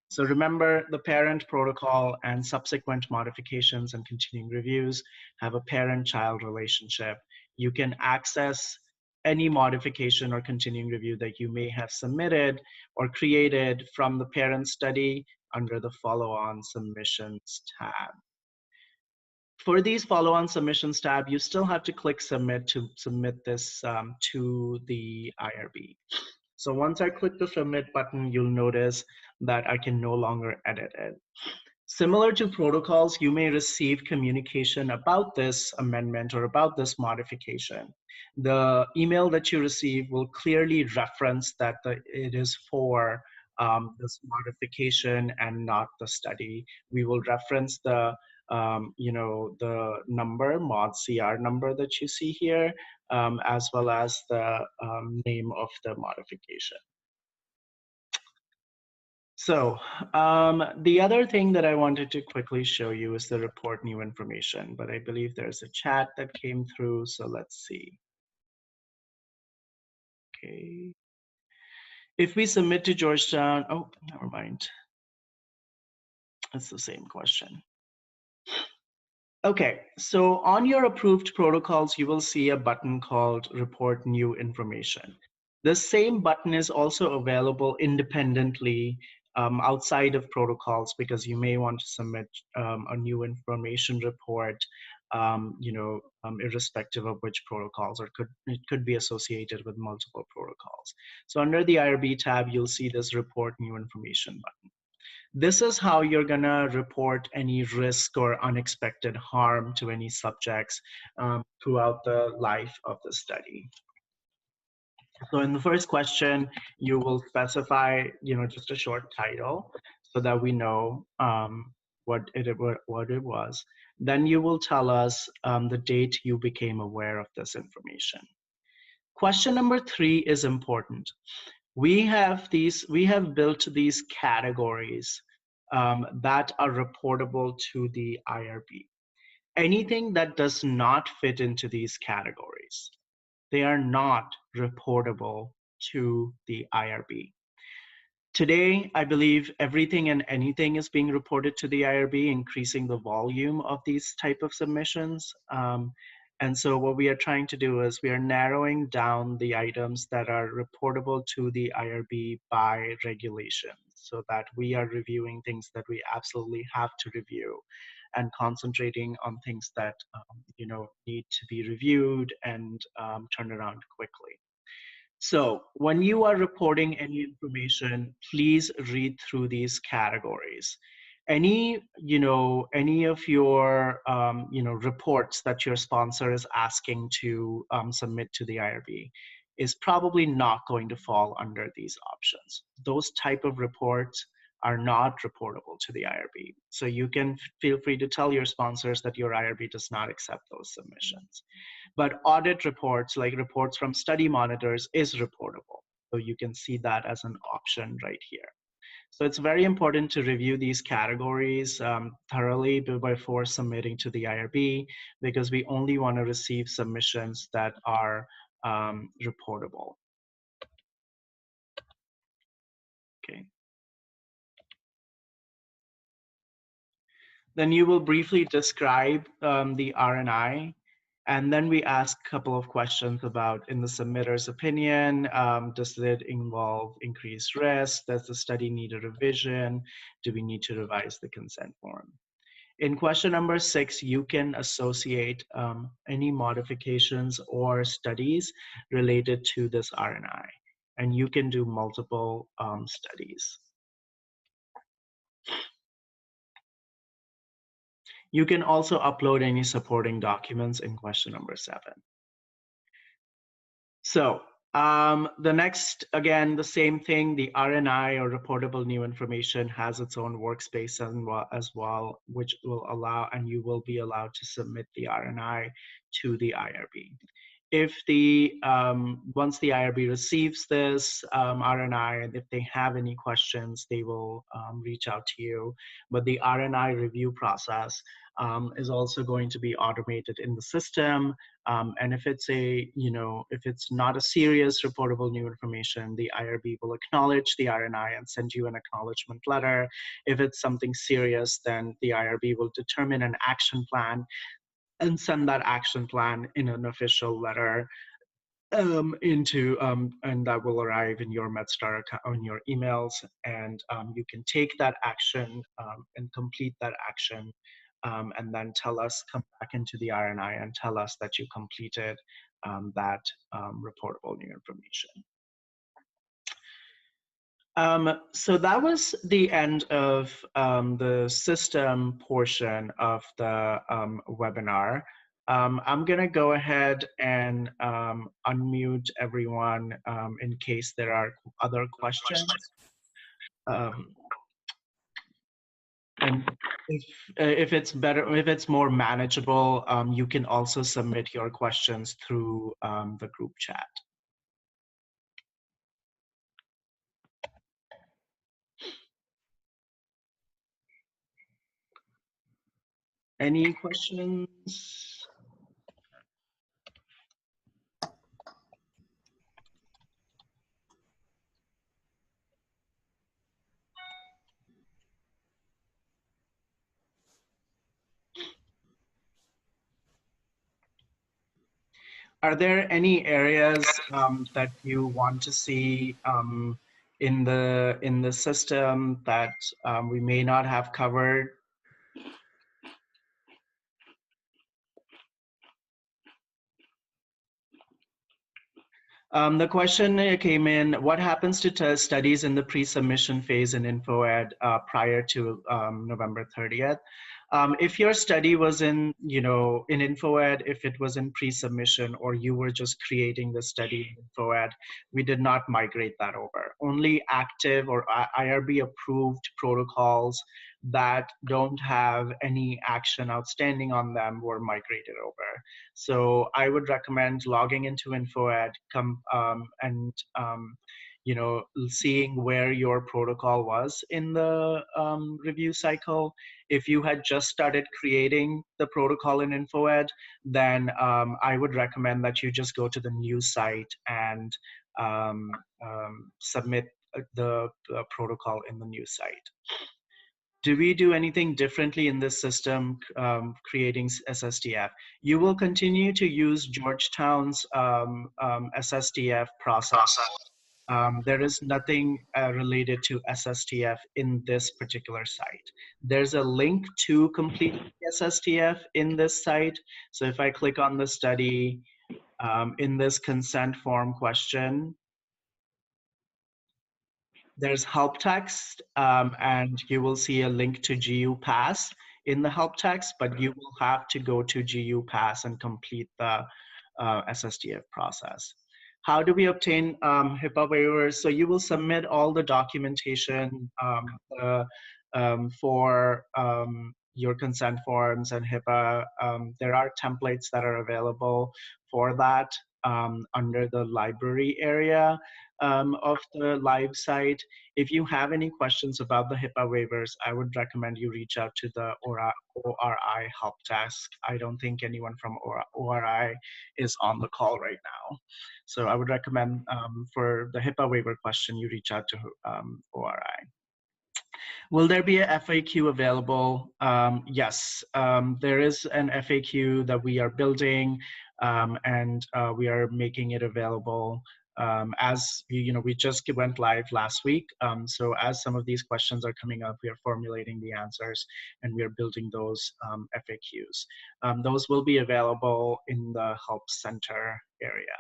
S1: So remember, the parent protocol and subsequent modifications and continuing reviews have a parent-child relationship. You can access any modification or continuing review that you may have submitted or created from the parent study under the follow-on submissions tab. For these follow-on submissions tab, you still have to click submit to submit this to the IRB. So once I click the submit button, you'll notice that I can no longer edit it. Similar to protocols, you may receive communication about this amendment or about this modification. The email that you receive will clearly reference that it is for this modification and not the study. We will reference the the number, mod CR number that you see here, as well as the name of the modification. So the other thing that I wanted to quickly show you is the report new information, but I believe there's a chat that came through, so let's see. Okay. If we submit to Georgetown, oh, never mind. It's the same question. Okay, so on your approved protocols, you will see a button called report new information. The same button is also available independently outside of protocols, because you may want to submit a new information report, irrespective of which protocols, or it could be associated with multiple protocols. So under the IRB tab, you'll see this report new information button. This is how you're gonna report any risk or unexpected harm to any subjects throughout the life of the study. So in the first question, you will specify, just a short title so that we know what it was. Then you will tell us the date you became aware of this information. Question number 3 is important. We have built these categories that are reportable to the IRB. Anything that does not fit into these categories, they are not reportable to the IRB. Today, I believe everything and anything is being reported to the IRB, increasing the volume of these type of submissions. And so what we are trying to do is we are narrowing down the items that are reportable to the IRB by regulation, so that we are reviewing things that we absolutely have to review and concentrating on things that need to be reviewed and turned around quickly. So when you are reporting any information, please read through these categories. Any of your reports that your sponsor is asking to submit to the IRB is probably not going to fall under these options. Those type of reports are not reportable to the IRB. So you can feel free to tell your sponsors that your IRB does not accept those submissions. But audit reports, like reports from study monitors, is reportable. So you can see that as an option right here. So it's very important to review these categories thoroughly before submitting to the IRB, because we only want to receive submissions that are reportable. Okay. Then you will briefly describe the RNI, and then we ask a couple of questions about, in the submitter's opinion, does it involve increased risk? Does the study need a revision? Do we need to revise the consent form? In question number 6, you can associate any modifications or studies related to this RNI, and you can do multiple studies. You can also upload any supporting documents in question number 7. So the next, again, the same thing, the RNI, or reportable new information, has its own workspace as well, which will allow, and you will be allowed to submit the RNI to the IRB. If once the IRB receives this RNI, and if they have any questions, they will reach out to you. But the RNI review process is also going to be automated in the system. And if it's if it's not a serious reportable new information, the IRB will acknowledge the RNI and send you an acknowledgement letter. If it's something serious, then the IRB will determine an action plan and send that action plan in an official letter and that will arrive in your MedStar account, on your emails, and you can take that action and complete that action, and then come back into the RNI and tell us that you completed that reportable new information. So that was the end of the system portion of the webinar. I'm going to go ahead and unmute everyone in case there are other questions. And if it's better, if it's more manageable, you can also submit your questions through the group chat. Any questions? Are there any areas that you want to see in the system that we may not have covered? The question came in, what happens to studies in the pre-submission phase in InfoEd prior to November 30th? If your study was in InfoEd, if it was in pre-submission or you were just creating the study in InfoEd, we did not migrate that over. Only active or IRB approved protocols that don't have any action outstanding on them were migrated over. So I would recommend logging into InfoEd, and seeing where your protocol was in the review cycle. If you had just started creating the protocol in InfoEd, then I would recommend that you just go to the new site and submit the protocol in the new site. Do we do anything differently in this system creating SSTF? You will continue to use Georgetown's SSTF process. There is nothing related to SSTF in this particular site. There's a link to complete SSTF in this site. So if I click on the study in this consent form question, there's help text, and you will see a link to GU Pass in the help text, but you will have to go to GU Pass and complete the SSTF process. How do we obtain HIPAA waivers? So you will submit all the documentation for your consent forms and HIPAA. There are templates that are available for that under the library area of the live site. If you have any questions about the HIPAA waivers, I would recommend you reach out to the ORI help desk. I don't think anyone from ORI is on the call right now. So I would recommend for the HIPAA waiver question, you reach out to ORI. Will there be a FAQ available? Yes, there is an FAQ that we are building, and we are making it available as we just went live last week. So as some of these questions are coming up, we are formulating the answers and we are building those FAQs. Those will be available in the Help Center area.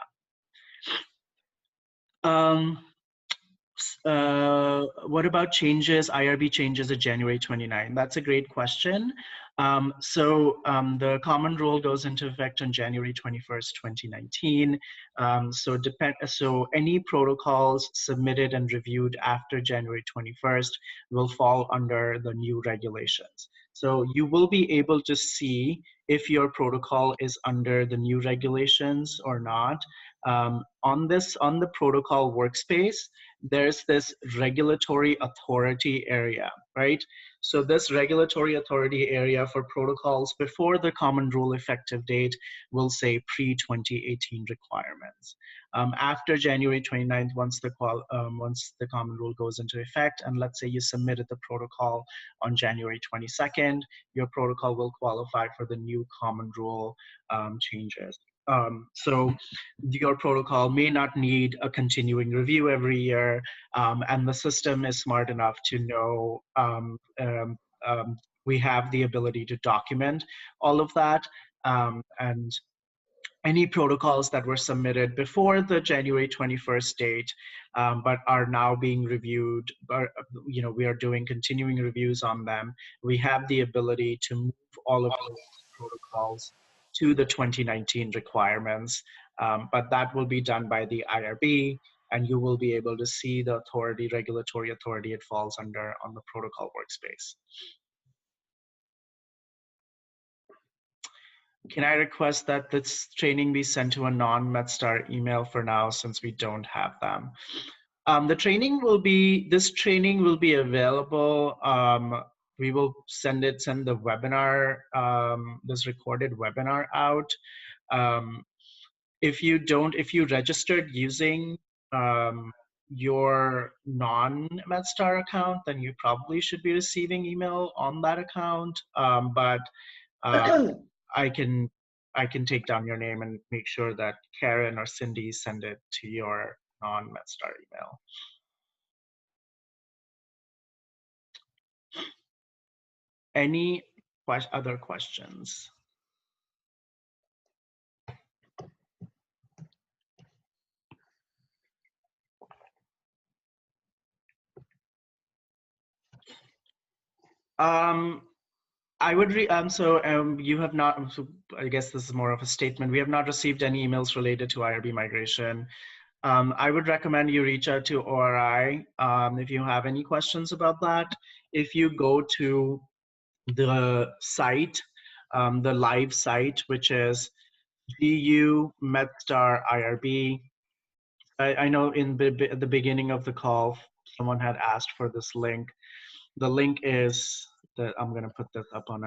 S1: What about changes, IRB changes at January 29? That's a great question. The common rule goes into effect on January 21st, 2019. So any protocols submitted and reviewed after January 21st will fall under the new regulations. So you will be able to see if your protocol is under the new regulations or not. On the protocol workspace, there's this regulatory authority area, right? So this regulatory authority area for protocols before the common rule effective date will say pre-2018 requirements. After January 29th, once the common rule goes into effect, and let's say you submitted the protocol on January 22nd, your protocol will qualify for the new common rule changes. So your protocol may not need a continuing review every year, and the system is smart enough to know we have the ability to document all of that, and any protocols that were submitted before the January 21st date, but are now being reviewed, we are doing continuing reviews on them. We have the ability to move all of those protocols to the 2019 requirements, but that will be done by the IRB, and you will be able to see the regulatory authority it falls under on the protocol workspace. Can I request that this training be sent to a non-MedStar email for now, since we don't have them? This training will be available. We will send the webinar, this recorded webinar out. If you registered using your non-MedStar account, then you probably should be receiving email on that account. But I can I can take down your name and make sure that Karen or Cindy send it to your non-MedStar email. Any other questions? I would you have not, so I guess this is more of a statement. We have not received any emails related to IRB migration. I would recommend you reach out to ORI if you have any questions about that. If you go to the site, the live site, which is GU-MedStar IRB. I know at the beginning of the call, someone had asked for this link. The link is that I'm going to put this up on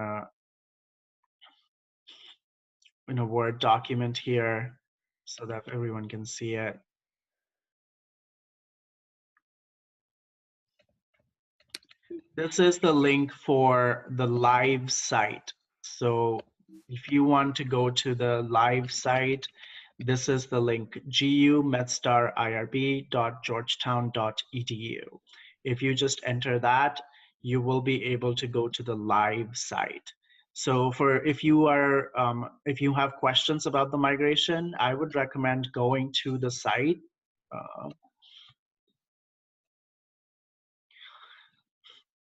S1: in a Word document here so that everyone can see it. This is the link for the live site. So if you want to go to the live site, this is the link, gumedstarIRB.georgetown.edu. If you just enter that, you will be able to go to the live site. So if you have questions about the migration, I would recommend going to the site.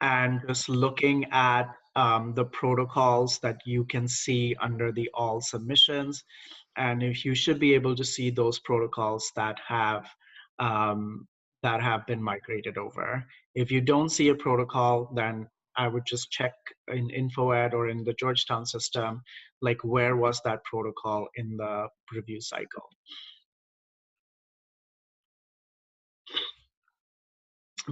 S1: And just looking at the protocols that you can see under the all submissions. And if you should be able to see those protocols that have been migrated over. If you don't see a protocol, then I would just check in InfoEd or in the Georgetown system, like where was that protocol in the review cycle.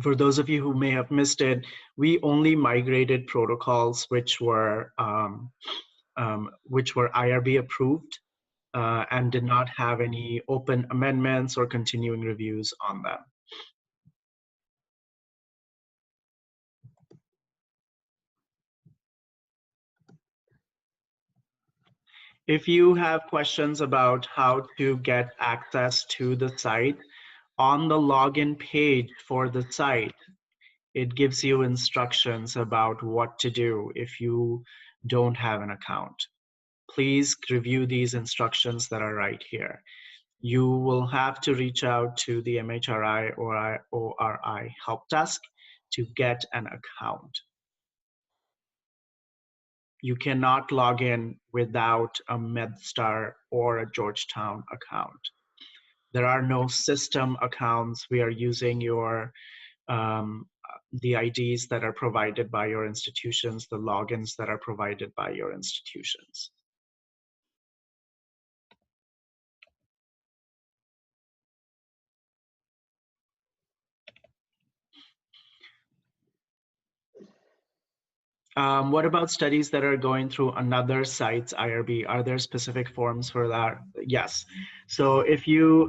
S1: For those of you who may have missed it, we only migrated protocols which were IRB approved and did not have any open amendments or continuing reviews on them. If you have questions about how to get access to the site, on the login page for the site, it gives you instructions about what to do if you don't have an account. Please review these instructions that are right here. You will have to reach out to the MHRI or ORI help desk to get an account. You cannot log in without a MedStar or a Georgetown account. There are no system accounts. We are using the IDs that are provided by your institutions, the logins that are provided by your institutions. What about studies that are going through another site's IRB? Are there specific forms for that? Yes. So if you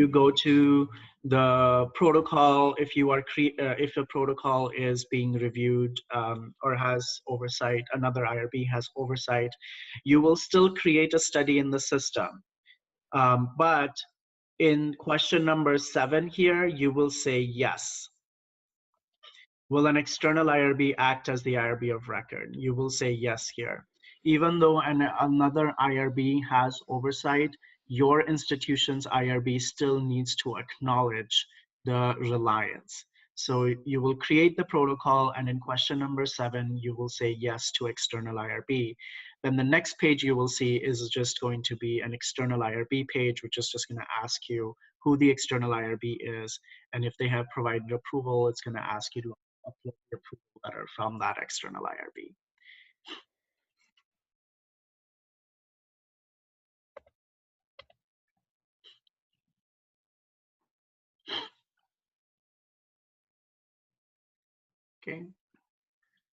S1: go to the protocol, if a protocol is being reviewed or has oversight, another IRB has oversight, you will still create a study in the system. But in question number 7 here, you will say yes. Will an external IRB act as the IRB of record? You will say yes here. Even though another IRB has oversight, your institution's IRB still needs to acknowledge the reliance. So you will create the protocol, and in question number 7, you will say yes to external IRB. Then the next page you will see is just going to be an external IRB page, which is just going to ask you who the external IRB is. And if they have provided approval, it's going to ask you to upload the approval letter from that external IRB. Okay.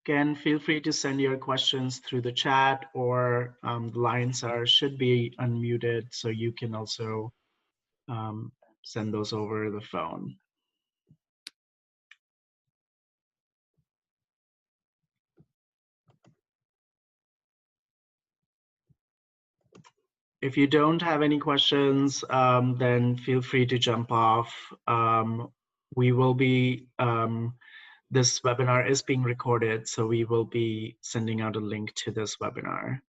S1: Again, feel free to send your questions through the chat, or the lines should be unmuted, so you can also send those over the phone. If you don't have any questions, then feel free to jump off. We will be, this webinar is being recorded, so we will be sending out a link to this webinar.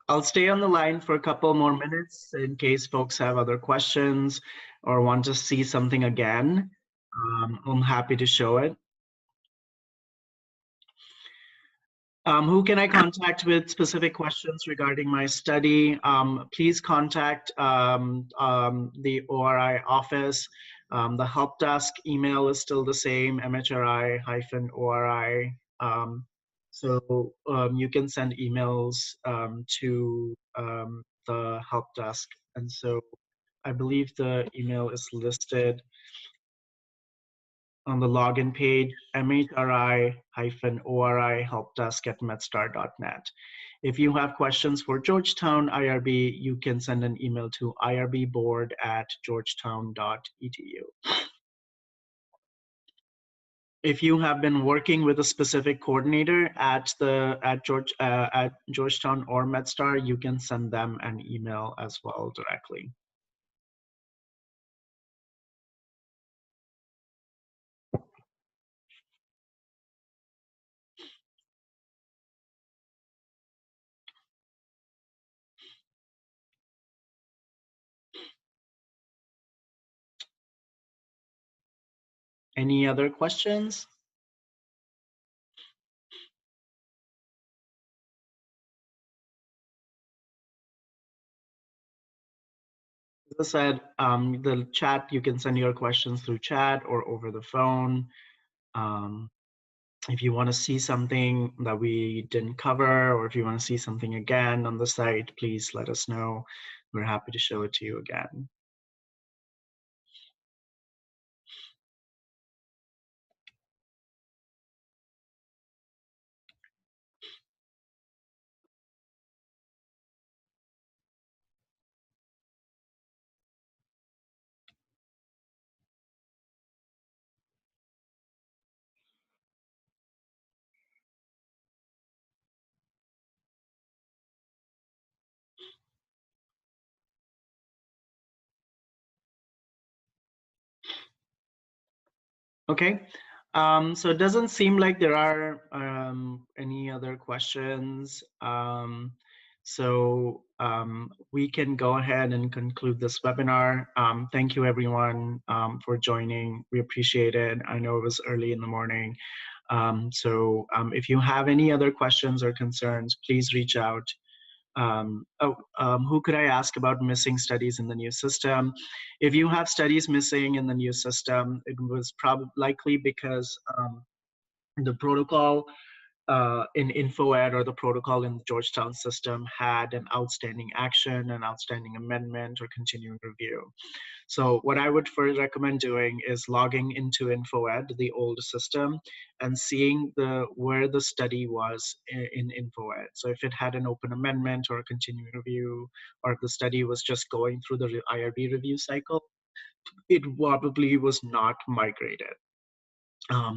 S1: I'll stay on the line for a couple more minutes in case folks have other questions or want to see something again. I'm happy to show it. Who can I contact with specific questions regarding my study? Please contact the ORI office. The help desk email is still the same, mhri-ori. So you can send emails to the help desk. And so I believe the email is listed on the login page, mhri-ori helpdesk@medstar.net. If you have questions for Georgetown IRB, you can send an email to irbboard@georgetown.edu. If you have been working with a specific coordinator at Georgetown or MedStar, you can send them an email as well directly. Any other questions? As I said, the chat, you can send your questions through chat or over the phone. If you want to see something that we didn't cover, or if you want to see something again on the site, please let us know. We're happy to show it to you again. Okay, so it doesn't seem like there are any other questions. We can go ahead and conclude this webinar. Thank you everyone for joining. We appreciate it. I know it was early in the morning. If you have any other questions or concerns, please reach out. Who could I ask about missing studies in the new system? If you have studies missing in the new system, it was probably likely because the protocol in InfoEd or the protocol in the Georgetown system had an outstanding action, an outstanding amendment, or continuing review. So what I would first recommend doing is logging into InfoEd, the old system, and seeing where the study was in InfoEd. So if it had an open amendment or a continuing review, or if the study was just going through the IRB review cycle, it probably was not migrated.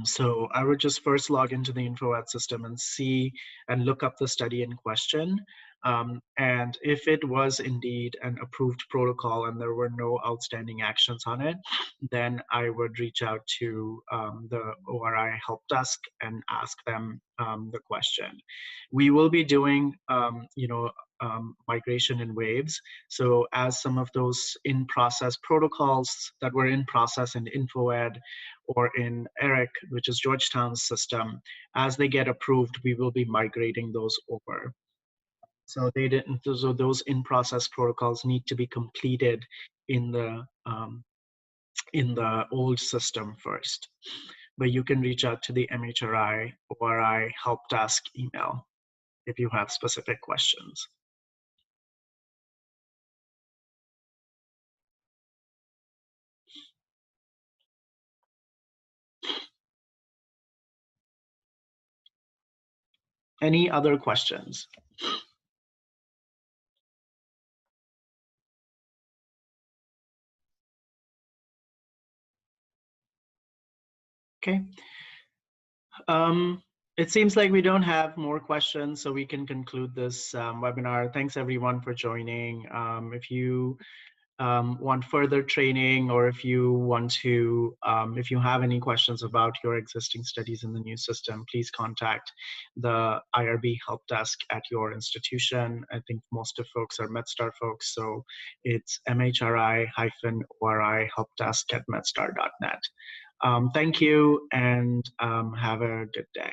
S1: So I would just first log into the InfoAd system and see and look up the study in question. And if it was indeed an approved protocol and there were no outstanding actions on it, then I would reach out to the ORI help desk and ask them the question. We will be doing, migration in waves. So as some of those in-process protocols that were in process in InfoEd or in ERIC, which is Georgetown's system, as they get approved, we will be migrating those over. So those in-process protocols need to be completed in the old system first. But you can reach out to the MHRI or I help desk email if you have specific questions. Any other questions? Okay. It seems like we don't have more questions, so we can conclude this webinar. Thanks everyone for joining. If you want further training, or if you want to, if you have any questions about your existing studies in the new system, please contact the IRB help desk at your institution. I think most of folks are MedStar folks, so it's MHRI-ORI helpdesk at medstar.net. Thank you, and have a good day.